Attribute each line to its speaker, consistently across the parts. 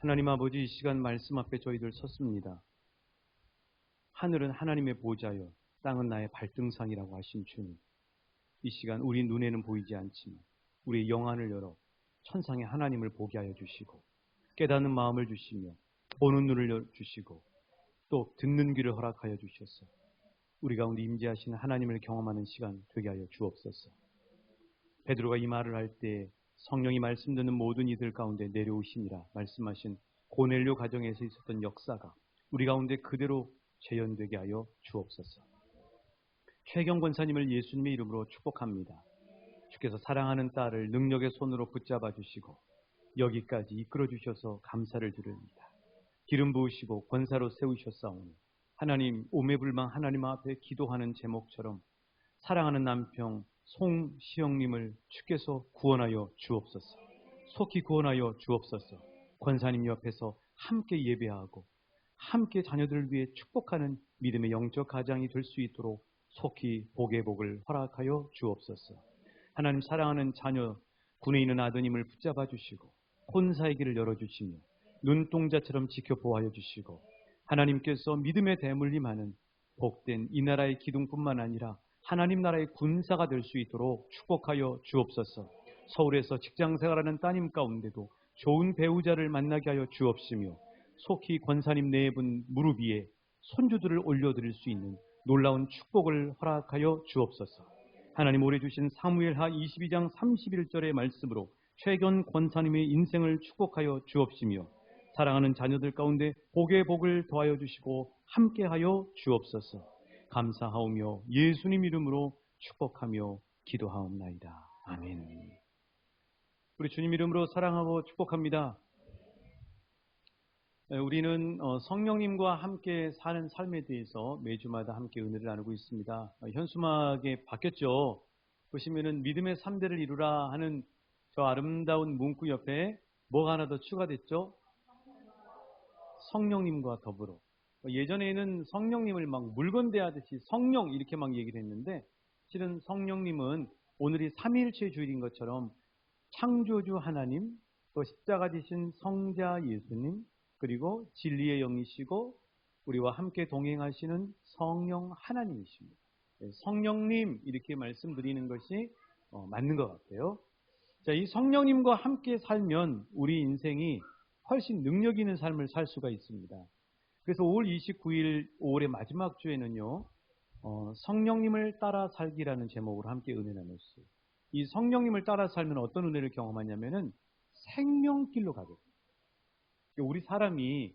Speaker 1: 하나님 아버지, 이 시간 말씀 앞에 저희들 섰습니다. 하늘은 하나님의 보좌여 땅은 나의 발등상이라고 하신 주님, 이 시간 우리 눈에는 보이지 않지만 우리의 영안을 열어 천상의 하나님을 보게 하여 주시고, 깨닫는 마음을 주시며 보는 눈을 주시고 또 듣는 귀를 허락하여 주셔서 우리 가운데 임재하시는 하나님을 경험하는 시간 되게 하여 주옵소서. 베드로가 이 말을 할 때 성령이 말씀 듣는 모든 이들 가운데 내려오시니라 말씀하신 고넬료 가정에서 있었던 역사가 우리 가운데 그대로 재현되게 하여 주옵소서. 최경 권사님을 예수님의 이름으로 축복합니다. 주께서 사랑하는 딸을 능력의 손으로 붙잡아 주시고 여기까지 이끌어 주셔서 감사를 드립니다. 기름 부으시고 권사로 세우셨사오니 하나님, 오매불망 하나님 앞에 기도하는 제목처럼 사랑하는 남편 송시영님을 주께서 구원하여 주옵소서. 속히 구원하여 주옵소서. 권사님 옆에서 함께 예배하고 함께 자녀들을 위해 축복하는 믿음의 영적 가장이 될 수 있도록 속히 복의 복을 허락하여 주옵소서. 하나님, 사랑하는 자녀 군에 있는 아드님을 붙잡아 주시고 혼사의 길을 열어주시며 눈동자처럼 지켜보아여 주시고, 하나님께서 믿음의 대물림하는 복된 이 나라의 기둥뿐만 아니라 하나님 나라의 군사가 될 수 있도록 축복하여 주옵소서. 서울에서 직장생활하는 따님 가운데도 좋은 배우자를 만나게 하여 주옵시며 속히 권사님 네 분 무릎 위에 손주들을 올려드릴 수 있는 놀라운 축복을 허락하여 주옵소서. 하나님, 올해 주신 사무엘하 22장 31절의 말씀으로 최경 권사님의 인생을 축복하여 주옵시며 사랑하는 자녀들 가운데 복의 복을 더하여 주시고 함께하여 주옵소서. 감사하오며 예수님 이름으로 축복하며 기도하옵나이다. 아멘. 우리 주님 이름으로 사랑하고 축복합니다. 우리는 성령님과 함께 사는 삶에 대해서 매주마다 함께 은혜를 나누고 있습니다. 현수막에 바뀌었죠. 보시면은 믿음의 3대를 이루라 하는 저 아름다운 문구 옆에 뭐가 하나 더 추가됐죠? 성령님과 더불어. 예전에는 성령님을 막 물건 대하듯이 성령 이렇게 막 얘기를 했는데, 실은 성령님은 오늘이 삼위일체 주일인 것처럼 창조주 하나님, 또 십자가 지신 성자 예수님, 그리고 진리의 영이시고 우리와 함께 동행하시는 성령 하나님이십니다. 성령님 이렇게 말씀드리는 것이 맞는 것 같아요. 자, 이 성령님과 함께 살면 우리 인생이 훨씬 능력 있는 삶을 살 수가 있습니다. 그래서 5월 29일 5월의 마지막 주에는요, 성령님을 따라 살기라는 제목으로 함께 은혜 나눴어요. 이 성령님을 따라 살면 어떤 은혜를 경험하냐면은 생명길로 가게 됩니다. 우리 사람이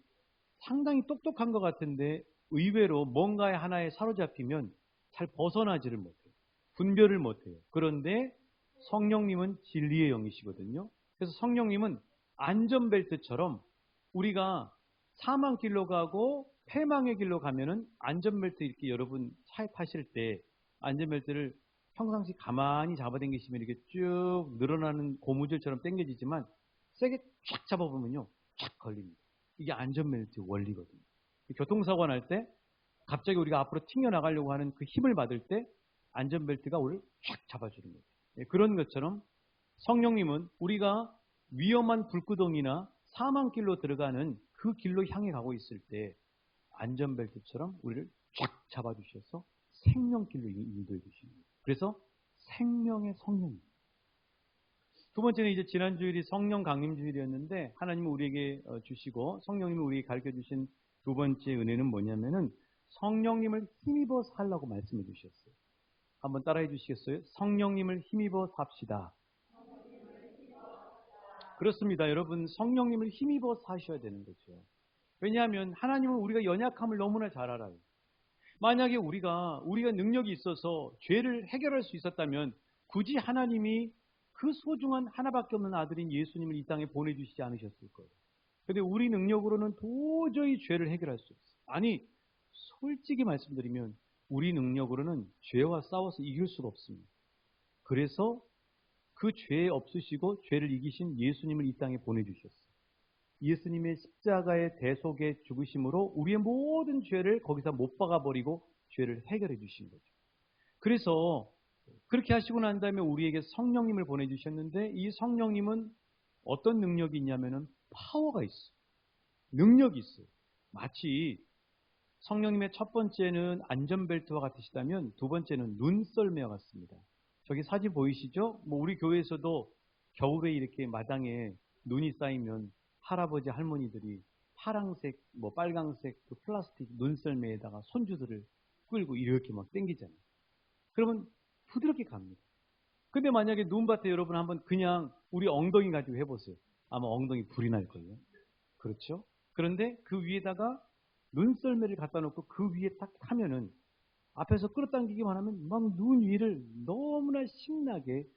Speaker 1: 상당히 똑똑한 것 같은데 의외로 뭔가에 하나에 사로잡히면 잘 벗어나지를 못해요. 분별을 못해요. 그런데 성령님은 진리의 영이시거든요. 그래서 성령님은 안전벨트처럼 우리가 사망 길로 가고 패망의 길로 가면은 안전벨트 이렇게 여러분 차에 타실 때 안전벨트를 평상시 가만히 잡아당기시면 이렇게 쭉 늘어나는 고무줄처럼 당겨지지만 세게 쫙 잡아보면요, 쫙 걸립니다. 이게 안전벨트 원리거든요. 교통사고 날 때 갑자기 우리가 앞으로 튕겨나가려고 하는 그 힘을 받을 때 안전벨트가 우리를 쫙 잡아주는 거예요. 그런 것처럼 성령님은 우리가 위험한 불구덩이나 사망길로 들어가는 그 길로 향해 가고 있을 때 안전벨트처럼 우리를 쫙 잡아주셔서 생명길로 인도해 주시는 거예요. 그래서 생명의 성령입니다. 두 번째는 이제 지난 주일이 성령 강림 주일이었는데, 하나님은 우리에게 주시고 성령님이 우리에게 가르쳐 주신 두 번째 은혜는 뭐냐면은 성령님을 힘입어 살라고 말씀해 주셨어요. 한번 따라해 주시겠어요? 성령님을 힘입어 삽시다. 그렇습니다. 여러분, 성령님을 힘입어 사셔야 되는 거죠. 왜냐하면 하나님은 우리가 연약함을 너무나 잘 알아요. 만약에 우리가 능력이 있어서 죄를 해결할 수 있었다면 굳이 하나님이 그 소중한 하나밖에 없는 아들인 예수님을 이 땅에 보내주시지 않으셨을 거예요. 그런데 우리 능력으로는 도저히 죄를 해결할 수 없어요. 아니, 솔직히 말씀드리면 우리 능력으로는 죄와 싸워서 이길 수가 없습니다. 그래서 그 죄 없으시고 죄를 이기신 예수님을 이 땅에 보내주셨어요. 예수님의 십자가의 대속의 죽으심으로 우리의 모든 죄를 거기서 못 박아버리고 죄를 해결해 주신 거죠. 그래서 그렇게 하시고 난 다음에 우리에게 성령님을 보내주셨는데, 이 성령님은 어떤 능력이 있냐면은 파워가 있어요. 능력이 있어요. 마치 성령님의 첫 번째는 안전벨트와 같으시다면 두 번째는 눈썰매와 같습니다. 저기 사진 보이시죠? 우리 교회에서도 겨울에 이렇게 마당에 눈이 쌓이면 할아버지 할머니들이 파랑색, 빨강색 그 플라스틱 눈썰매에다가 손주들을 끌고 이렇게 막 당기잖아요. 그러면 부드럽게 갑니다. 근데 만약에 눈밭에 여러분 한번 그냥 우리 엉덩이 가지고 해보세요. 아마 엉덩이 불이 날걸요. 그렇죠? 그런데 그 위에다가 눈썰매를 갖다 놓고 그 위에 딱 타면은 앞에서 끌어당기기만 하면 막 눈 위를 너무나 신나게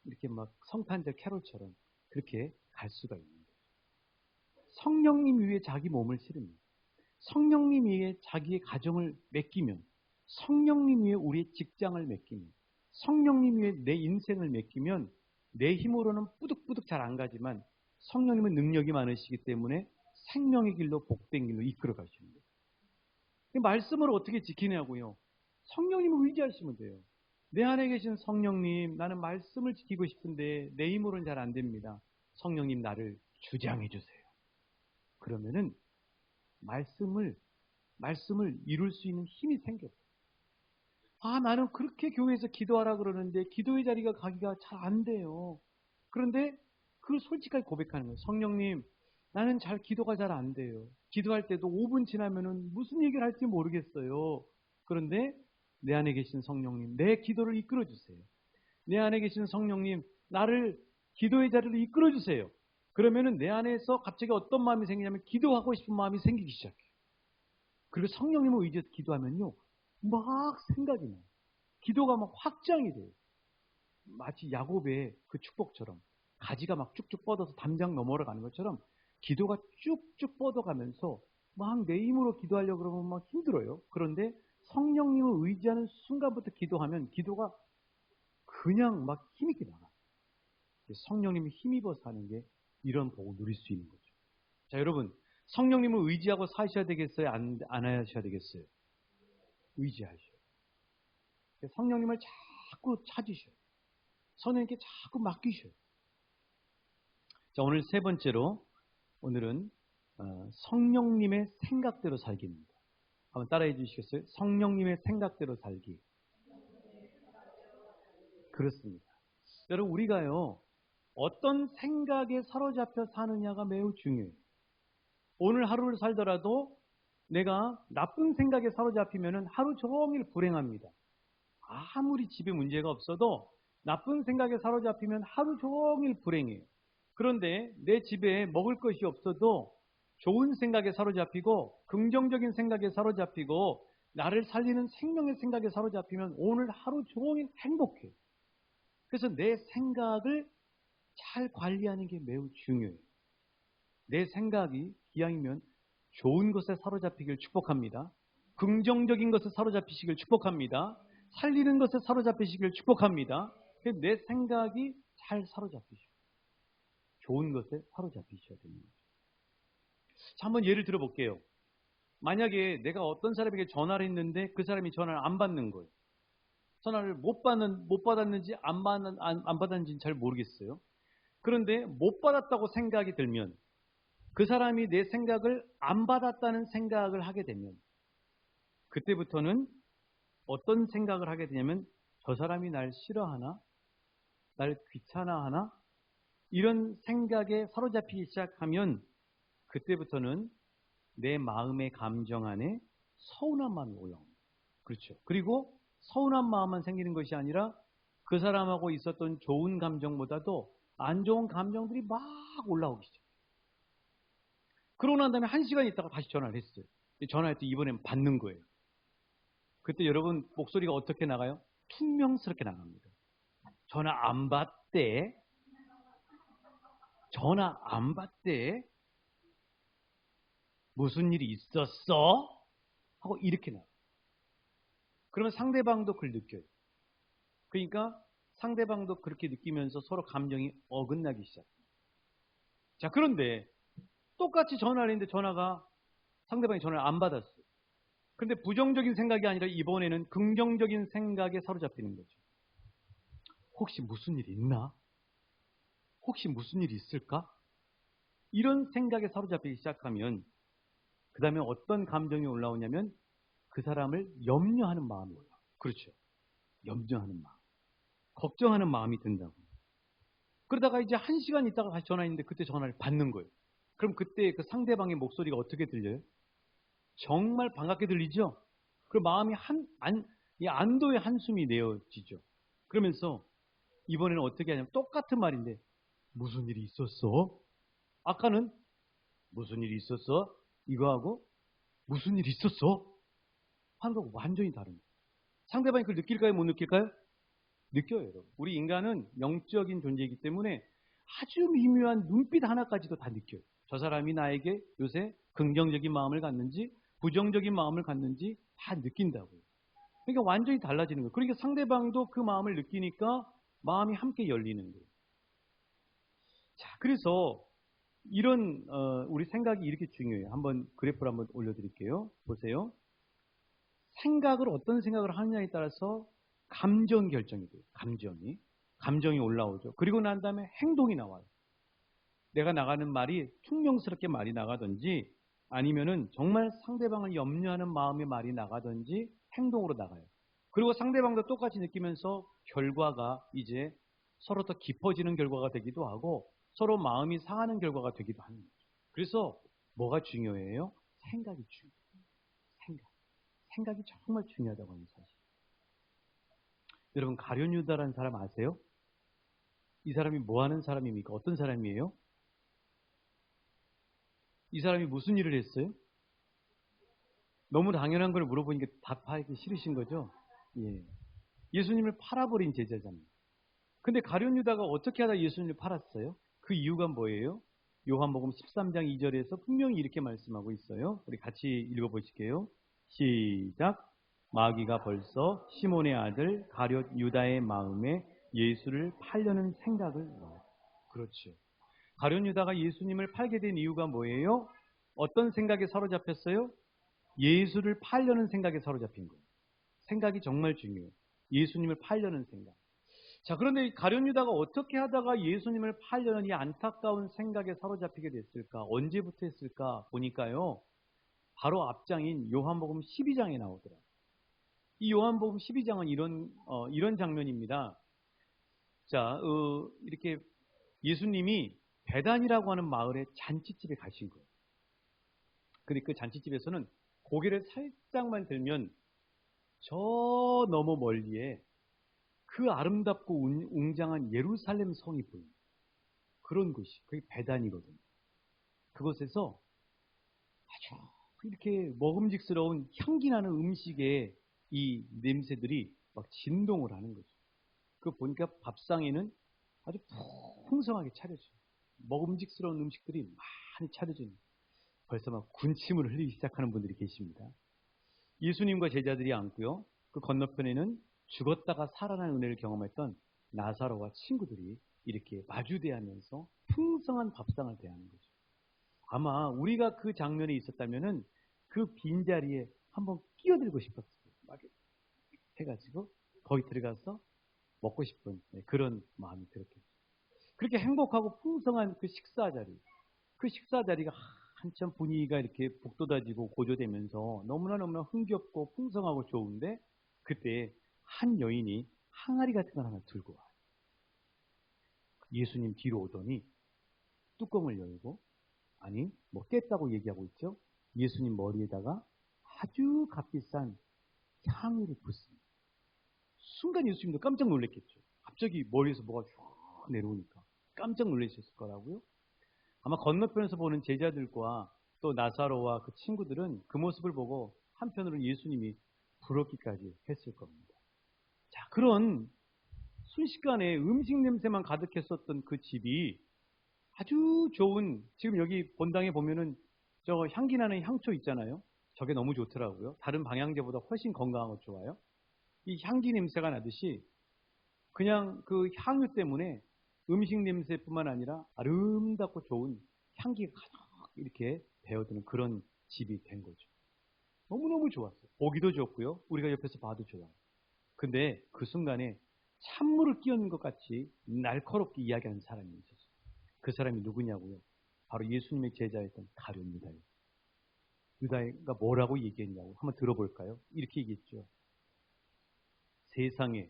Speaker 1: 이렇게 막 성탄절 캐롤처럼 그렇게 갈 수가 있는 거예요. 성령님 위에 자기 몸을 실으면, 성령님 위에 자기의 가정을 맡기면, 성령님 위에 우리의 직장을 맡기면, 성령님 위에 내 인생을 맡기면 내 힘으로는 뿌득뿌득 잘 안 가지만 성령님은 능력이 많으시기 때문에 생명의 길로 복된 길로 이끌어 가시는 거예요. 말씀을 어떻게 지키냐고요. 성령님을 의지하시면 돼요. 내 안에 계신 성령님, 나는 말씀을 지키고 싶은데 내 힘으로는 잘 안 됩니다. 성령님 나를 주장해 주세요. 그러면은 말씀을 이룰 수 있는 힘이 생겨요. 나는 그렇게 교회에서 기도하라 그러는데 기도의 자리가 가기가 잘 안 돼요. 그런데 그걸 솔직하게 고백하는 거예요. 성령님, 나는 기도가 잘 안 돼요. 기도할 때도 5분 지나면은 무슨 얘기를 할지 모르겠어요. 그런데 내 안에 계신 성령님, 내 기도를 이끌어 주세요. 내 안에 계신 성령님, 나를 기도의 자리로 이끌어 주세요. 그러면은 내 안에서 갑자기 어떤 마음이 생기냐면 기도하고 싶은 마음이 생기기 시작해요. 그리고 성령님을 의지해서 기도하면요, 막 생각이 나요. 기도가 막 확장이 돼요. 마치 야곱의 그 축복처럼 가지가 막 쭉쭉 뻗어서 담장 너머로 가는 것처럼 기도가 쭉쭉 뻗어가면서 막 내 힘으로 기도하려고 그러면 막 힘들어요. 그런데 성령님을 의지하는 순간부터 기도하면 기도가 그냥 막 힘있게 나가요. 성령님이 힘입어 사는 게 이런 복을 누릴 수 있는 거죠. 자, 여러분, 성령님을 의지하고 사셔야 되겠어요? 안 하셔야 되겠어요? 의지하셔요. 성령님을 자꾸 찾으셔요. 성령님께 자꾸 맡기셔요. 자, 오늘 세 번째로, 오늘은 성령님의 생각대로 살기입니다. 한번 따라해 주시겠어요? 성령님의 생각대로 살기. 그렇습니다. 여러분, 우리가요, 어떤 생각에 사로잡혀 사느냐가 매우 중요해요. 오늘 하루를 살더라도 내가 나쁜 생각에 사로잡히면 하루 종일 불행합니다. 아무리 집에 문제가 없어도 나쁜 생각에 사로잡히면 하루 종일 불행해요. 그런데 내 집에 먹을 것이 없어도 좋은 생각에 사로잡히고 긍정적인 생각에 사로잡히고 나를 살리는 생명의 생각에 사로잡히면 오늘 하루 종일 행복해요. 그래서 내 생각을 잘 관리하는 게 매우 중요해요. 내 생각이 기왕이면 좋은 것에 사로잡히길 축복합니다. 긍정적인 것에 사로잡히시길 축복합니다. 살리는 것에 사로잡히시길 축복합니다. 내 생각이 잘 사로잡히시고 좋은 것에 사로잡히셔야 됩니다. 자, 한번 예를 들어볼게요. 만약에 내가 어떤 사람에게 전화를 했는데 그 사람이 전화를 안 받는 거예요. 전화를 못 받았는지 안 받았는지는 잘 모르겠어요. 그런데 못 받았다고 생각이 들면 그 사람이 내 생각을 안 받았다는 생각을 하게 되면 그때부터는 어떤 생각을 하게 되냐면 저 사람이 날 싫어하나? 날 귀찮아하나? 이런 생각에 사로잡히기 시작하면 그때부터는 내 마음의 감정 안에 서운한 마음이 올라옵니다. 그렇죠. 그리고 서운한 마음만 생기는 것이 아니라 그 사람하고 있었던 좋은 감정보다도 안 좋은 감정들이 막 올라오기 시작해요. 그러고 난 다음에 1시간 있다가 다시 전화를 했어요. 전화할 때 이번엔 받는 거예요. 그때 여러분 목소리가 어떻게 나가요? 퉁명스럽게 나갑니다. 전화 안 받대. 전화 안 받대. 무슨 일이 있었어? 하고 이렇게 나와요. 그러면 상대방도 그걸 느껴요. 그러니까 상대방도 그렇게 느끼면서 서로 감정이 어긋나기 시작해요. 자, 그런데 똑같이 전화를 했는데 상대방이 전화를 안 받았어요. 그런데 부정적인 생각이 아니라 이번에는 긍정적인 생각에 사로잡히는 거죠. 혹시 무슨 일이 있나? 혹시 무슨 일이 있을까? 이런 생각에 사로잡히기 시작하면 그 다음에 어떤 감정이 올라오냐면 그 사람을 염려하는 마음이 올라와요. 그렇죠. 염려하는 마음. 걱정하는 마음이 든다고. 그러다가 이제 1시간 있다가 다시 전화했는데 그때 전화를 받는 거예요. 그럼 그때 그 상대방의 목소리가 어떻게 들려요? 정말 반갑게 들리죠? 그럼 마음이 이 안도의 한숨이 내어지죠. 그러면서 이번에는 어떻게 하냐면 똑같은 말인데 무슨 일이 있었어? 아까는 무슨 일이 있었어? 이거하고 무슨 일이 있었어? 하는 거 완전히 다른 거예요. 상대방이 그걸 느낄까요? 못 느낄까요? 느껴요, 여러분. 우리 인간은 영적인 존재이기 때문에 아주 미묘한 눈빛 하나까지도 다 느껴요. 저 사람이 나에게 요새 긍정적인 마음을 갖는지 부정적인 마음을 갖는지 다 느낀다고요. 그러니까 완전히 달라지는 거예요. 그러니까 상대방도 그 마음을 느끼니까 마음이 함께 열리는 거예요. 자, 그래서 이런 우리 생각이 이렇게 중요해요. 한번 그래프를 한번 올려드릴게요. 보세요. 생각을 어떤 생각을 하느냐에 따라서 감정 결정이 돼요. 감정이 올라오죠. 그리고 난 다음에 행동이 나와요. 내가 나가는 말이 퉁명스럽게 말이 나가든지 아니면은 정말 상대방을 염려하는 마음의 말이 나가든지 행동으로 나가요. 그리고 상대방도 똑같이 느끼면서 결과가 이제 서로 더 깊어지는 결과가 되기도 하고 서로 마음이 상하는 결과가 되기도 하는 거죠. 그래서 뭐가 중요해요? 생각이 중요해요. 생각이 정말 중요하다고 하는 사실. 여러분 가룟 유다라는 사람 아세요? 이 사람이 뭐 하는 사람입니까? 어떤 사람이에요? 이 사람이 무슨 일을 했어요? 너무 당연한 걸 물어보니까 답하기 싫으신 거죠? 예. 예수님을 팔아버린 제자잖아요. 근데 가룟 유다가 어떻게 하다 예수님을 팔았어요? 그 이유가 뭐예요? 요한복음 13장 2절에서 분명히 이렇게 말씀하고 있어요. 우리 같이 읽어보실게요. 시작. 마귀가 벌써 시몬의 아들 가룟 유다의 마음에 예수를 팔려는 생각을 넣어요. 그렇죠. 가룟 유다가 예수님을 팔게 된 이유가 뭐예요? 어떤 생각에 사로잡혔어요? 예수를 팔려는 생각에 사로잡힌 거예요. 생각이 정말 중요해요. 예수님을 팔려는 생각. 자, 그런데 가룟 유다가 어떻게 하다가 예수님을 팔려는 이 안타까운 생각에 사로잡히게 됐을까? 언제부터 했을까? 보니까요. 바로 앞장인 요한복음 12장에 나오더라고요. 이 요한복음 12장은 이런 장면입니다. 자, 이렇게 예수님이 베단이라고 하는 마을에 잔치집에 가신 거예요. 근데 그 잔치집에서는 고개를 살짝만 들면 저 너머 멀리에 그 아름답고 웅장한 예루살렘 성이 보입니다. 그런 곳이 그게 베단이거든요. 그곳에서 아주 이렇게 먹음직스러운 향기 나는 음식의 이 냄새들이 막 진동을 하는 거죠. 그 보니까 밥상에는 아주 풍성하게 차려져요. 먹음직스러운 음식들이 많이 차려져요. 벌써 막 군침을 흘리기 시작하는 분들이 계십니다. 예수님과 제자들이 앉고요. 그 건너편에는 죽었다가 살아난 은혜를 경험했던 나사로와 친구들이 이렇게 마주대하면서 풍성한 밥상을 대하는 거죠. 아마 우리가 그 장면에 있었다면은 그 빈자리에 한번 끼어들고 싶었어요. 막 해가지고 거기 들어가서 먹고 싶은 그런 마음이 들었겠죠. 그렇게 행복하고 풍성한 그 식사 자리가 한참 분위기가 이렇게 북돋아지고 고조되면서 너무나 흥겹고 풍성하고 좋은데 그때 한 여인이 항아리 같은 걸 하나 들고 와요. 예수님 뒤로 오더니 뚜껑을 열고 아니 뭐 깼다고 얘기하고 있죠. 예수님 머리에다가 아주 값비싼 향유를 붓습니다. 순간 예수님도 깜짝 놀랐겠죠. 갑자기 머리에서 뭐가 쭉 내려오니까 깜짝 놀라셨을 거라고요. 아마 건너편에서 보는 제자들과 또 나사로와 그 친구들은 그 모습을 보고 한편으로는 예수님이 부럽기까지 했을 겁니다. 자, 그런 순식간에 음식 냄새만 가득했었던 그 집이 아주 좋은, 지금 여기 본당에 보면은 저 향기 나는 향초 있잖아요. 저게 너무 좋더라고요. 다른 방향제보다 훨씬 건강하고 좋아요. 이 향기 냄새가 나듯이 그냥 그 향유 때문에 음식 냄새뿐만 아니라 아름답고 좋은 향기가 가득 이렇게 배어드는 그런 집이 된 거죠. 너무너무 좋았어요. 보기도 좋고요. 우리가 옆에서 봐도 좋아요. 근데 그 순간에 찬물을 끼얹는 것 같이 날카롭게 이야기하는 사람이 있었어요. 그 사람이 누구냐고요? 바로 예수님의 제자였던 가룟 유다예요. 유다가 뭐라고 얘기했냐고 한번 들어볼까요? 이렇게 얘기했죠. 세상에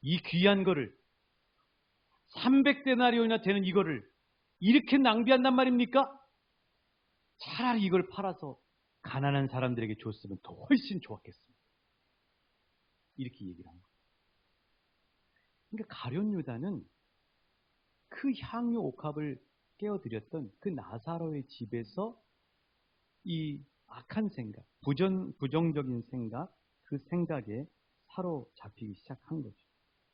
Speaker 1: 이 귀한 거를 300데나리온이나 되는 이거를 이렇게 낭비한단 말입니까? 차라리 이걸 팔아서 가난한 사람들에게 줬으면 더 훨씬 좋았겠습니다. 이렇게 얘기를 한 거예요. 그러니까 가룟 유다는 그 향유 옥합을 깨어드렸던 그 나사로의 집에서 이 악한 생각, 부정적인 생각, 그 생각에 사로잡히기 시작한 거죠.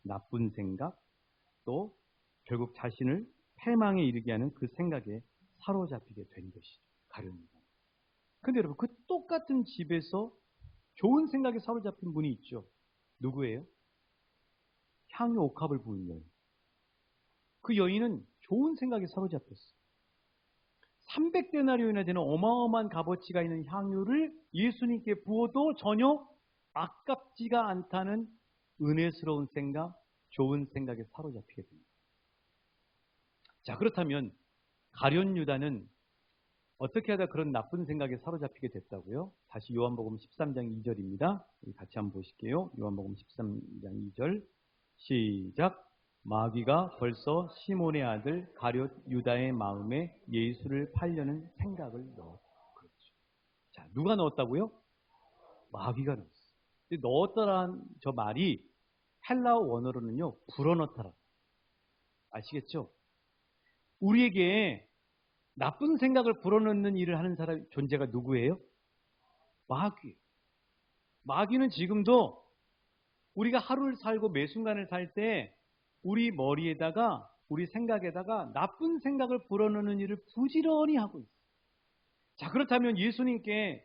Speaker 1: 나쁜 생각, 또 결국 자신을 패망에 이르게 하는 그 생각에 사로잡히게 된 것이죠. 가룟 유다. 근데 여러분, 그 똑같은 집에서 좋은 생각에 사로잡힌 분이 있죠. 누구예요? 향유 옥합을 부은 여인. 그 여인은 좋은 생각에 사로잡혔어요. 300데나리온이나 되는 어마어마한 값어치가 있는 향유를 예수님께 부어도 전혀 아깝지가 않다는 은혜스러운 생각, 좋은 생각에 사로잡히게 됩니다. 자, 그렇다면 가룟 유다는 어떻게 하다 그런 나쁜 생각에 사로잡히게 됐다고요? 다시 요한복음 13장 2절입니다. 같이 한번 보실게요. 요한복음 13장 2절 시작. 마귀가 벌써 시몬의 아들 가룟 유다의 마음에 예수를 팔려는 생각을 넣었다. 그렇죠. 자, 누가 넣었다고요? 마귀가 넣었어요. 넣었다라는 저 말이 헬라어 원어로는요, 불어넣다라. 아시겠죠? 우리에게 나쁜 생각을 불어넣는 일을 하는 사람, 존재가 누구예요? 마귀. 마귀는 지금도 우리가 하루를 살고 매 순간을 살 때 우리 머리에다가, 우리 생각에다가 나쁜 생각을 불어넣는 일을 부지런히 하고 있어요. 자, 그렇다면 예수님께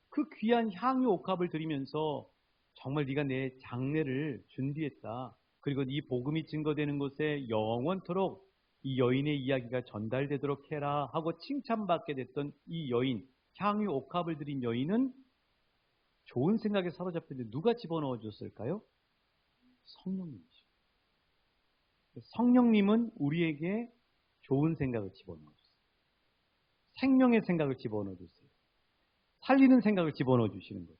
Speaker 1: 그 귀한 향유 옥합을 드리면서 정말 네가 내 장례를 준비했다. 그리고 이 복음이 증거되는 곳에 영원토록 이 여인의 이야기가 전달되도록 해라 하고 칭찬받게 됐던 이 여인, 향유 옥합을 드린 여인은 좋은 생각에 사로잡혔는데 누가 집어넣어 줬을까요? 성령님이죠. 성령님은 우리에게 좋은 생각을 집어넣어 주세요. 생명의 생각을 집어넣어 주세요. 살리는 생각을 집어넣어 주시는 거죠.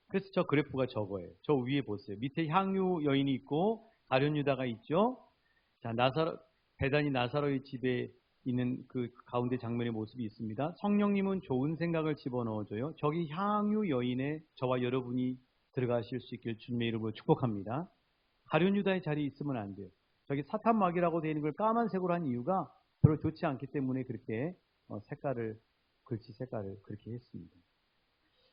Speaker 1: 그래서 저 그래프가 저거예요. 저 위에 보세요. 밑에 향유 여인이 있고 가룟 유다가 있죠. 자, 베다니 나사로의 집에 있는 그 가운데 장면의 모습이 있습니다. 성령님은 좋은 생각을 집어넣어줘요. 저기 향유 여인에 저와 여러분이 들어가실 수 있길 주님의 이름으로 축복합니다. 가룟 유다의 자리에 있으면 안 돼요. 저기 사탄 마귀라고 되어 있는 걸 까만색으로 한 이유가 별로 좋지 않기 때문에 그렇게 글씨 색깔을 그렇게 했습니다.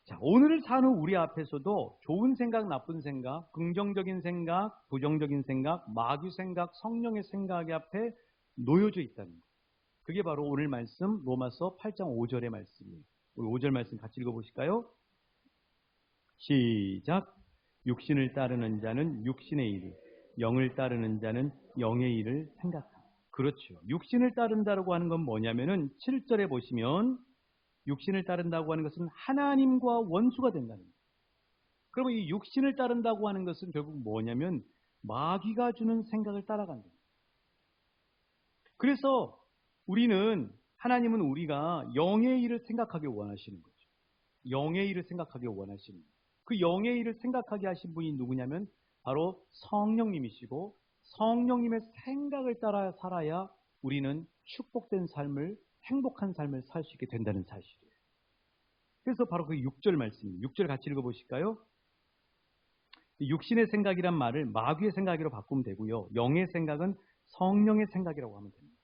Speaker 1: 자, 오늘을 사는 우리 앞에서도 좋은 생각, 나쁜 생각, 긍정적인 생각, 부정적인 생각, 마귀 생각, 성령의 생각이 앞에 놓여져 있다는 거예요. 그게 바로 오늘 말씀 로마서 8장 5절의 말씀이에요. 우리 5절 말씀 같이 읽어보실까요? 시작. 육신을 따르는 자는 육신의 일을, 영을 따르는 자는 영의 일을 생각하라. 그렇죠. 육신을 따른다고 하는 건 뭐냐면은 7절에 보시면 육신을 따른다고 하는 것은 하나님과 원수가 된다는 거예요. 그러면 이 육신을 따른다고 하는 것은 결국 뭐냐면 마귀가 주는 생각을 따라간다. 그래서 하나님은 우리가 영의 일을 생각하기 원하시는 거죠. 영의 일을 생각하기 원하시는 거예요. 그 영의 일을 생각하게 하신 분이 누구냐면 바로 성령님이시고 성령님의 생각을 따라 살아야 우리는 축복된 삶을, 행복한 삶을 살 수 있게 된다는 사실이에요. 그래서 바로 그 6절 말씀입니다. 6절 같이 읽어보실까요? 육신의 생각이란 말을 마귀의 생각으로 바꾸면 되고요. 영의 생각은 성령의 생각이라고 하면 됩니다.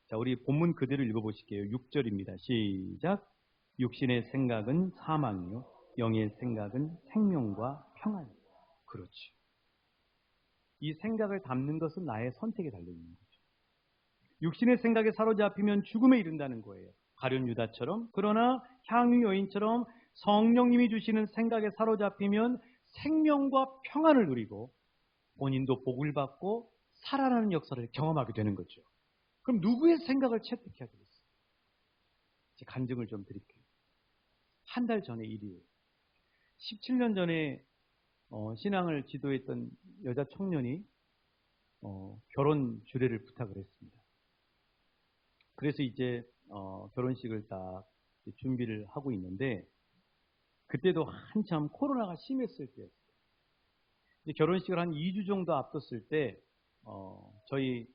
Speaker 1: 자, 우리 본문 그대로 읽어보실게요. 6절입니다. 시작. 육신의 생각은 사망이요, 영의 생각은 생명과 평안이에요. 그렇지. 이 생각을 담는 것은 나의 선택에 달려있는 거죠. 육신의 생각에 사로잡히면 죽음에 이른다는 거예요. 가룟 유다처럼. 그러나 향유 여인처럼 성령님이 주시는 생각에 사로잡히면 생명과 평안을 누리고 본인도 복을 받고 살아나는 역사를 경험하게 되는 거죠. 그럼 누구의 생각을 채택해야 되겠어요? 제 간증을 좀 드릴게요. 한 달 전의 일이에요. 17년 전에 신앙을 지도했던 여자 청년이 결혼 주례를 부탁을 했습니다. 그래서 이제 결혼식을 딱 준비를 하고 있는데 그때도 한참 코로나가 심했을 때였어요. 이제 결혼식을 한 2주 정도 앞뒀을 때 저희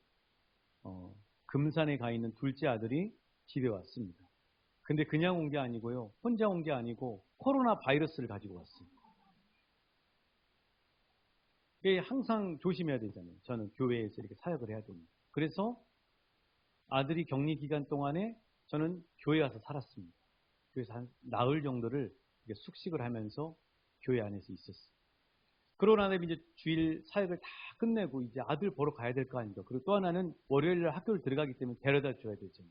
Speaker 1: 금산에 가 있는 둘째 아들이 집에 왔습니다. 근데 그냥 온 게 아니고요. 혼자 온 게 아니고 코로나 바이러스를 가지고 왔습니다. 이게 항상 조심해야 되잖아요. 저는 교회에서 이렇게 사역을 해야 됩니다. 그래서 아들이 격리 기간 동안에 저는 교회 와서 살았습니다. 그래서 한 나흘 정도를 숙식을 하면서 교회 안에서 있었어요. 그러고 나서 이제 주일 사역을 다 끝내고 이제 아들 보러 가야 될 거 아닙니까? 그리고 또 하나는 월요일날 학교를 들어가기 때문에 데려다 줘야 되죠.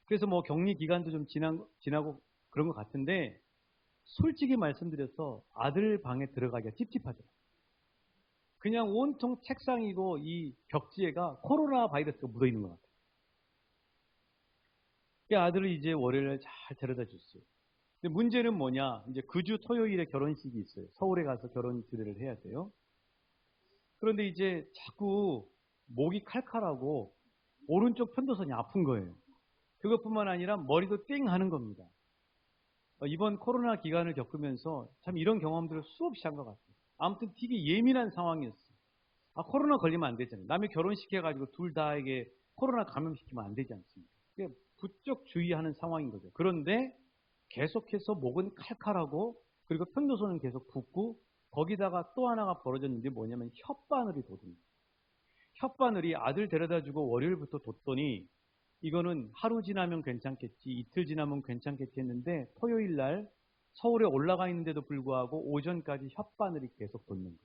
Speaker 1: 그래서 뭐 격리 기간도 좀 지나고 그런 것 같은데 솔직히 말씀드려서 아들 방에 들어가기가 찝찝하더라고요. 그냥 온통 책상이고 이 벽지에가 코로나 바이러스가 묻어있는 것 같아요. 그 아들을 이제 월요일에 잘 데려다 줬어요. 근데 문제는 뭐냐? 이제 그 주 토요일에 결혼식이 있어요. 서울에 가서 결혼 주례를 해야 돼요. 그런데 이제 자꾸 목이 칼칼하고 오른쪽 편도선이 아픈 거예요. 그것뿐만 아니라 머리도 띵 하는 겁니다. 이번 코로나 기간을 겪으면서 참 이런 경험들을 수없이 한 것 같아요. 아무튼 되게 예민한 상황이었어요. 코로나 걸리면 안 되잖아요. 남의 결혼식 해가지고 둘 다에게 코로나 감염시키면 안 되지 않습니까? 부쩍 주의하는 상황인 거죠. 그런데 계속해서 목은 칼칼하고 그리고 편도선은 계속 붓고 거기다가 또 하나가 벌어졌는데 뭐냐면 혓바늘이 돋습니다. 혓바늘이 아들 데려다주고 월요일부터 돋더니 이거는 하루 지나면 괜찮겠지, 이틀 지나면 괜찮겠지 했는데 토요일 날 서울에 올라가 있는데도 불구하고 오전까지 혓바늘이 계속 돋는 거예요.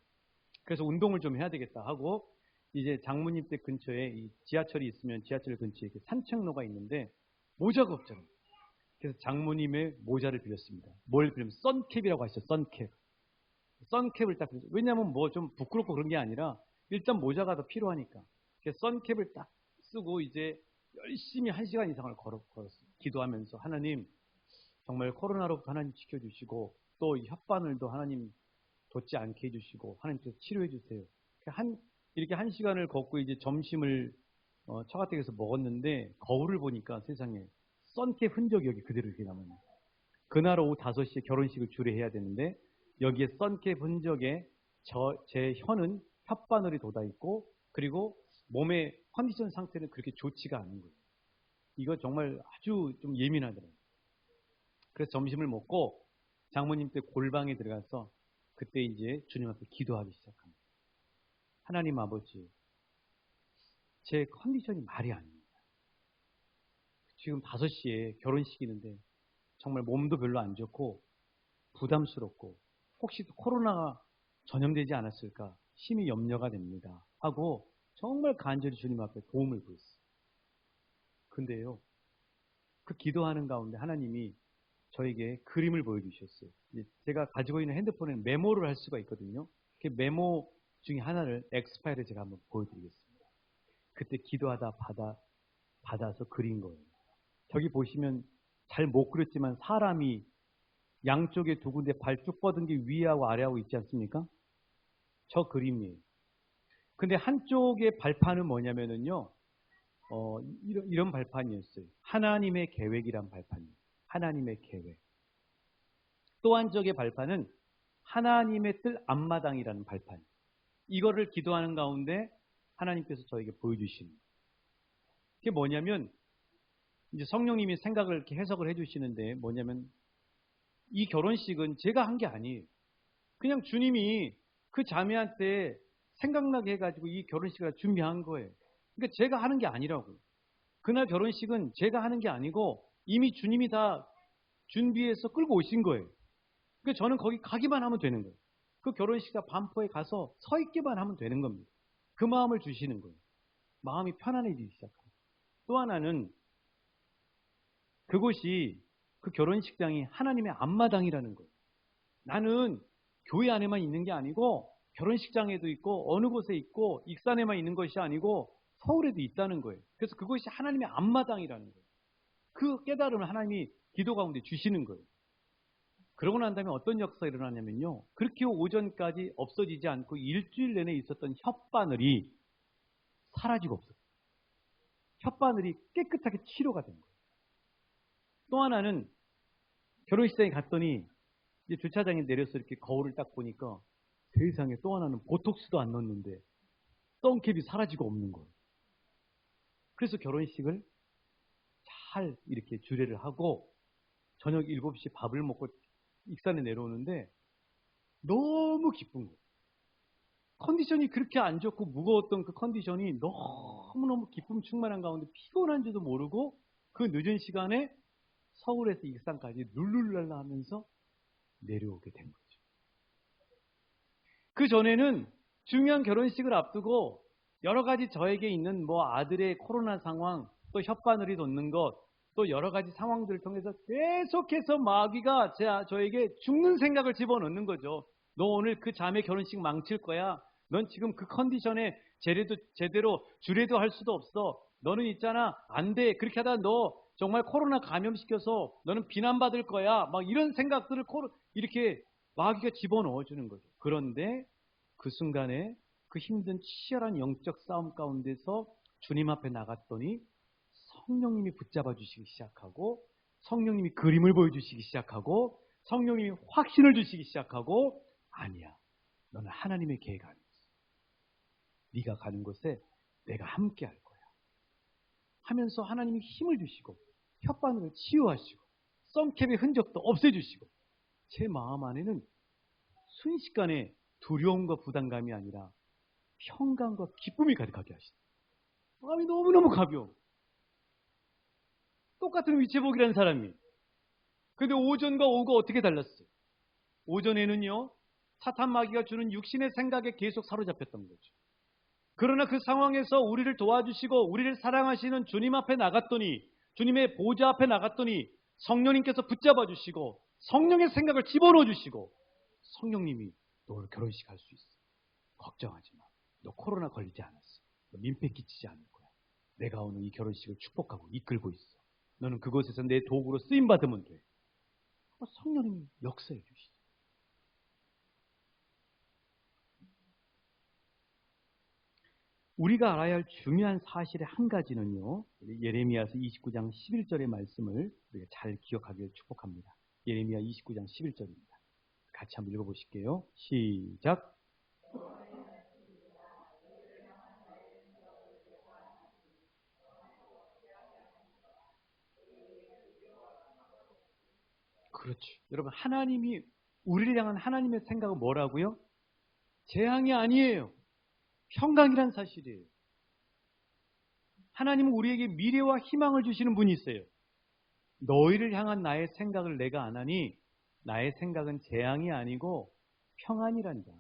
Speaker 1: 그래서 운동을 좀 해야 되겠다 하고 이제 장모님 댁 근처에 이 지하철이 있으면 지하철 근처에 이렇게 산책로가 있는데 모자가 없잖아요. 그래서 장모님의 모자를 빌렸습니다. 뭘 빌리면 선캡이라고 하시죠. 선캡. 선캡을 딱 빌렸어요. 왜냐하면 뭐 좀 부끄럽고 그런 게 아니라 일단 모자가 더 필요하니까. 그래서 선캡을 딱 쓰고 이제 열심히 1시간 이상을 걸었어요. 기도하면서 하나님 정말 코로나로부터 하나님 지켜주시고 또 혓바늘도 하나님 돋지 않게 해주시고 하나님께서 치료해 주세요. 이렇게 1시간을 걷고 이제 점심을 처가댁에서 먹었는데 거울을 보니까 세상에 선캡 흔적이 여기 그대로 이렇게 남아요. 그날 오후 5시에 결혼식을 주례해야 되는데 여기에 선캡 흔적에 제 혀는 혓바늘이 돋아있고 그리고 몸의 컨디션 상태는 그렇게 좋지가 않은 거예요. 이거 정말 아주 좀 예민하더라고요. 그래서 점심을 먹고 장모님 댁 골방에 들어가서 그때 이제 주님 앞에 기도하기 시작합니다. 하나님 아버지, 제 컨디션이 말이 아닙니다. 지금 5시에 결혼식이는데 정말 몸도 별로 안 좋고 부담스럽고 혹시 코로나가 전염되지 않았을까 심히 염려가 됩니다. 하고 정말 간절히 주님 앞에 도움을 구했어요. 근데요, 그 기도하는 가운데 하나님이 저에게 그림을 보여주셨어요. 제가 가지고 있는 핸드폰에 메모를 할 수가 있거든요. 그 메모 중에 하나를 엑스파일을 제가 한번 보여드리겠습니다. 그때 기도하다 받아서 그린 거예요. 저기 보시면 잘 못 그렸지만 사람이 양쪽에 두 군데 발 쭉 뻗은 게 위하고 아래하고 있지 않습니까? 저 그림이에요. 근데 한쪽의 발판은 뭐냐면은요, 이런 발판이었어요. 하나님의 계획이란 발판이에요. 하나님의 계획. 또 한쪽의 발판은 하나님의 뜰 앞마당이라는 발판. 이거를 기도하는 가운데 하나님께서 저에게 보여주시는 거예요. 그게 뭐냐면 이제 성령님이 생각을 이렇게 해석을 해주시는데 뭐냐면 이 결혼식은 제가 한 게 아니에요. 그냥 주님이 그 자매한테 생각나게 해가지고 이 결혼식을 준비한 거예요. 그러니까 제가 하는 게 아니라고요. 그날 결혼식은 제가 하는 게 아니고 이미 주님이 다 준비해서 끌고 오신 거예요. 그러니까 저는 거기 가기만 하면 되는 거예요. 그 결혼식장 반포에 가서 서 있기만 하면 되는 겁니다. 그 마음을 주시는 거예요. 마음이 편안해지기 시작합니다. 또 하나는 그곳이 그 결혼식장이 하나님의 앞마당이라는 거예요. 나는 교회 안에만 있는 게 아니고 결혼식장에도 있고 어느 곳에 있고 익산에만 있는 것이 아니고 서울에도 있다는 거예요. 그래서 그것이 하나님의 앞마당이라는 거예요. 그 깨달음을 하나님이 기도 가운데 주시는 거예요. 그러고 난 다음에 어떤 역사가 일어나냐면요. 그렇게 오전까지 없어지지 않고 일주일 내내 있었던 혓바늘이 사라지고 없어요. 혓바늘이 깨끗하게 치료가 된 거예요. 또 하나는 결혼식장에 갔더니 이제 주차장에 내려서 이렇게 거울을 딱 보니까 세상에 또 하나는 보톡스도 안 넣었는데 썬캡이 사라지고 없는 거예요. 그래서 결혼식을 잘 이렇게 주례를 하고 저녁 7시 밥을 먹고 익산에 내려오는데 너무 기쁜 거예요. 컨디션이 그렇게 안 좋고 무거웠던 그 컨디션이 너무너무 기쁨 충만한 가운데 피곤한지도 모르고 그 늦은 시간에 서울에서 익산까지 룰루랄라 하면서 내려오게 된 거죠. 그 전에는 중요한 결혼식을 앞두고 여러 가지 저에게 있는 뭐 아들의 코로나 상황, 또 혓바늘이 돋는 것, 또 여러 가지 상황들을 통해서 계속해서 마귀가 저에게 죽는 생각을 집어넣는 거죠. 너 오늘 그 자매 결혼식 망칠 거야. 넌 지금 그 컨디션에 제대로 주례도 할 수도 없어. 너는 있잖아. 안 돼. 그렇게 하다 너 정말 코로나 감염시켜서 너는 비난받을 거야. 막 이런 생각들을 이렇게 마귀가 집어넣어주는 거죠. 그런데 그 순간에 그 힘든 치열한 영적 싸움 가운데서 주님 앞에 나갔더니 성령님이 붙잡아 주시기 시작하고 성령님이 그림을 보여주시기 시작하고 성령님이 확신을 주시기 시작하고 아니야. 너는 하나님의 계획 안에 있어. 네가 가는 곳에 내가 함께 할 거야. 하면서 하나님이 힘을 주시고 혓바늘을 치유하시고 썬캡의 흔적도 없애주시고 제 마음 안에는 순식간에 두려움과 부담감이 아니라 평강과 기쁨이 가득하게 하시다. 마음이 너무너무 가벼워. 똑같은 위체복이라는 사람이. 근데 오전과 오후가 어떻게 달랐어요? 오전에는요, 사탄 마귀가 주는 육신의 생각에 계속 사로잡혔던 거죠. 그러나 그 상황에서 우리를 도와주시고 우리를 사랑하시는 주님 앞에 나갔더니 주님의 보좌 앞에 나갔더니 성령님께서 붙잡아 주시고 성령의 생각을 집어넣어 주시고 성령님이 너 오늘 결혼식 할 수 있어. 걱정하지 마. 너 코로나 걸리지 않았어. 너 민폐 끼치지 않을 거야. 내가 오늘 이 결혼식을 축복하고 이끌고 있어. 너는 그곳에서 내 도구로 쓰임받으면 돼. 성령님이 역사해 주시죠. 우리가 알아야 할 중요한 사실의 한 가지는요. 예레미야서 29장 11절의 말씀을 우리가 잘 기억하기를 축복합니다. 예레미야 29장 11절입니다. 같이 한번 읽어보실게요. 시작. 그렇죠. 여러분 하나님이 우리를 향한 하나님의 생각은 뭐라고요? 재앙이 아니에요. 평강이란 사실이에요. 하나님은 우리에게 미래와 희망을 주시는 분이 있어요. 너희를 향한 나의 생각을 내가 안 하니 나의 생각은 재앙이 아니고 평안이란다.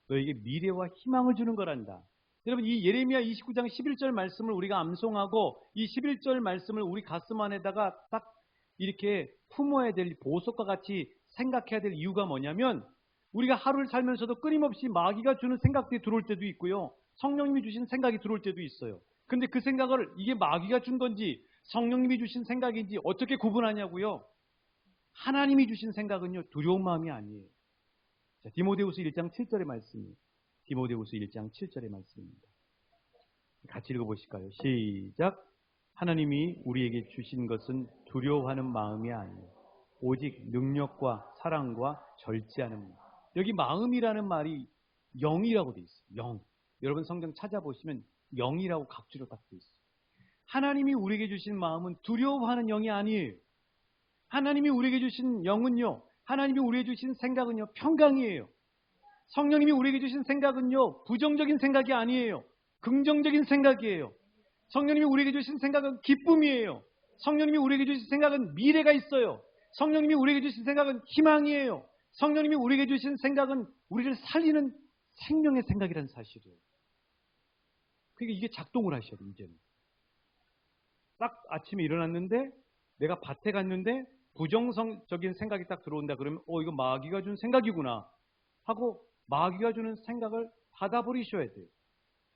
Speaker 1: 너에게 미래와 희망을 주는 거란다. 여러분 이 예레미야 29장 11절 말씀을 우리가 암송하고 이 11절 말씀을 우리 가슴 안에다가 딱 이렇게 품어야 될 보석과 같이 생각해야 될 이유가 뭐냐면 우리가 하루를 살면서도 끊임없이 마귀가 주는 생각들이 들어올 때도 있고요. 성령님이 주신 생각이 들어올 때도 있어요. 근데 그 생각을 이게 마귀가 준 건지 성령님이 주신 생각인지 어떻게 구분하냐고요? 하나님이 주신 생각은요. 두려운 마음이 아니에요. 자, 디모데후서 1장 7절의 말씀입니다. 디모데후서 1장 7절의 말씀입니다. 같이 읽어보실까요? 시작. 하나님이 우리에게 주신 것은 두려워하는 마음이 아니에요. 오직 능력과 사랑과 절제하는 마음. 여기 마음이라는 말이 영이라고 되어 있어요. 영. 여러분 성경 찾아보시면 영이라고 각주로 딱 되어 있어요. 하나님이 우리에게 주신 마음은 두려워하는 영이 아니에요. 하나님이 우리에게 주신 영은요. 하나님이 우리에게 주신 생각은요. 평강이에요. 성령님이 우리에게 주신 생각은요. 부정적인 생각이 아니에요. 긍정적인 생각이에요. 성령님이 우리에게 주신 생각은 기쁨이에요. 성령님이 우리에게 주신 생각은 미래가 있어요. 성령님이 우리에게 주신 생각은 희망이에요. 성령님이 우리에게 주신 생각은 우리를 살리는 생명의 생각이라는 사실이에요. 그러니까 이게 작동을 하셔야 돼요. 이제는. 딱 아침에 일어났는데 내가 밭에 갔는데 부정적인 생각이 딱 들어온다 그러면 이거 마귀가 준 생각이구나 하고 마귀가 주는 생각을 닫아버리셔야 돼요.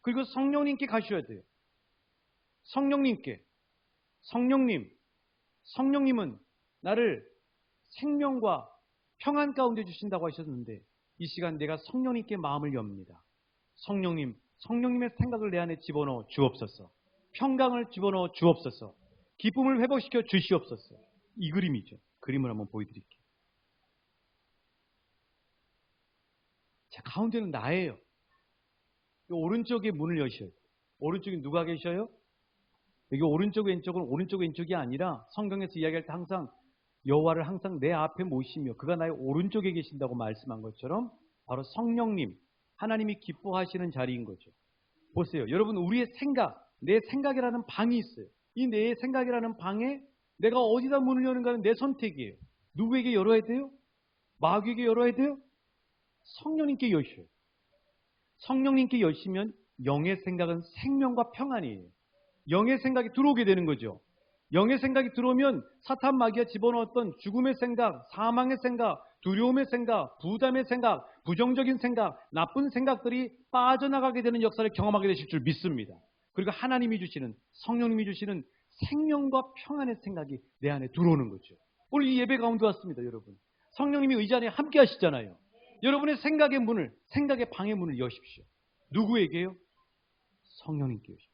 Speaker 1: 그리고 성령님께 가셔야 돼요. 성령님께 성령님은 나를 생명과 평안 가운데 주신다고 하셨는데 이 시간 내가 성령님께 마음을 엽니다. 성령님의 생각을 내 안에 집어넣어 주옵소서. 평강을 집어넣어 주옵소서. 기쁨을 회복시켜 주시옵소서. 이 그림이죠. 그림을 한번 보여드릴게요. 자, 가운데는 나예요. 이 오른쪽에 문을 여셔요. 오른쪽에 누가 계셔요? 여기 오른쪽 왼쪽이 아니라 성경에서 이야기할 때 항상 여호와를 항상 내 앞에 모시며 그가 나의 오른쪽에 계신다고 말씀한 것처럼 바로 성령님, 하나님이 기뻐하시는 자리인 거죠. 보세요. 여러분, 우리의 생각, 내 생각이라는 방이 있어요. 이 내 생각이라는 방에 내가 어디다 문을 여는가는 내 선택이에요. 누구에게 열어야 돼요? 마귀에게 열어야 돼요? 성령님께 여셔요. 성령님께 여시면 영의 생각은 생명과 평안이에요. 영의 생각이 들어오게 되는 거죠. 영의 생각이 들어오면 사탄 마귀가 집어넣었던 죽음의 생각, 사망의 생각, 두려움의 생각, 부담의 생각, 부정적인 생각, 나쁜 생각들이 빠져나가게 되는 역사를 경험하게 되실 줄 믿습니다. 그리고 하나님이 주시는, 성령님이 주시는 생명과 평안의 생각이 내 안에 들어오는 거죠. 오늘 이 예배 가운데 왔습니다, 여러분. 성령님이 의자 안에 함께 하시잖아요. 여러분의 생각의 문을, 생각의 방의 문을 여십시오. 누구에게요? 성령님께 여십시오.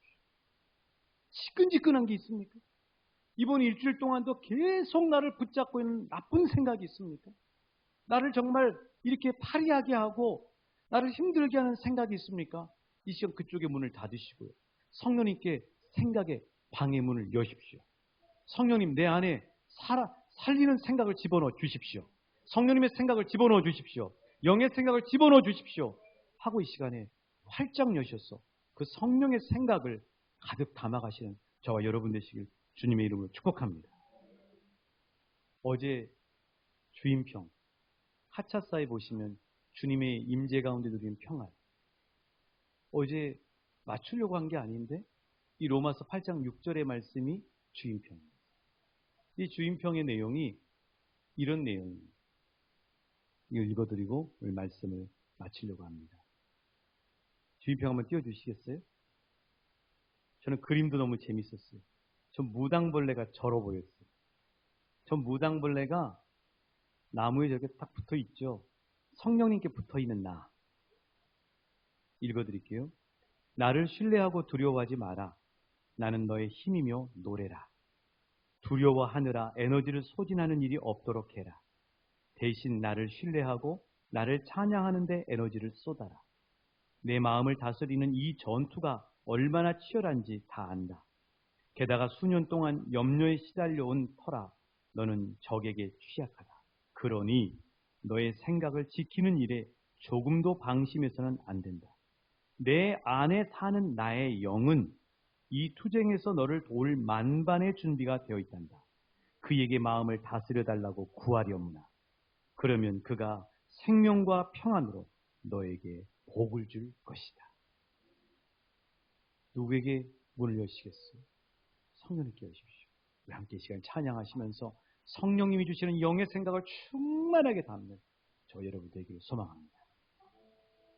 Speaker 1: 지끈지끈한 게 있습니까? 이번 일주일 동안도 계속 나를 붙잡고 있는 나쁜 생각이 있습니까? 나를 정말 이렇게 파리하게 하고 나를 힘들게 하는 생각이 있습니까? 이 시간 그쪽의 문을 닫으시고요. 성령님께 생각의 방의 문을 여십시오. 성령님 내 안에 살리는 생각을 집어넣어 주십시오. 성령님의 생각을 집어넣어 주십시오. 영의 생각을 집어넣어 주십시오. 하고 이 시간에 활짝 여셔서 그 성령의 생각을 가득 담아가시는 저와 여러분 되시길 주님의 이름으로 축복합니다. 어제 주인평 하차사에 보시면 주님의 임재 가운데 누리는 평안. 어제 맞추려고 한 게 아닌데 이 로마서 8장 6절의 말씀이 주인평입니다. 이 주인평의 내용이 이런 내용입니다. 이걸 읽어드리고 오늘 말씀을 마치려고 합니다. 주인평 한번 띄워주시겠어요? 저는 그림도 너무 재밌었어요. 전 무당벌레가 절어 보였어요. 전 무당벌레가 나무에 저렇게 딱 붙어 있죠. 성령님께 붙어 있는 나. 읽어드릴게요. 나를 신뢰하고 두려워하지 마라. 나는 너의 힘이며 노래라. 두려워하느라 에너지를 소진하는 일이 없도록 해라. 대신 나를 신뢰하고 나를 찬양하는 데 에너지를 쏟아라. 내 마음을 다스리는 이 전투가 얼마나 치열한지 다 안다. 게다가 수년 동안 염려에 시달려온 터라 너는 적에게 취약하다. 그러니 너의 생각을 지키는 일에 조금도 방심해서는 안 된다. 내 안에 사는 나의 영은 이 투쟁에서 너를 도울 만반의 준비가 되어 있단다. 그에게 마음을 다스려 달라고 구하려무나. 그러면 그가 생명과 평안으로 너에게 복을 줄 것이다. 누구에게 문을 여시겠어요? 성령님께 여십시오. 우리 함께 이 시간 찬양하시면서 성령님이 주시는 영의 생각을 충만하게 담는 저 여러분 되기를 소망합니다.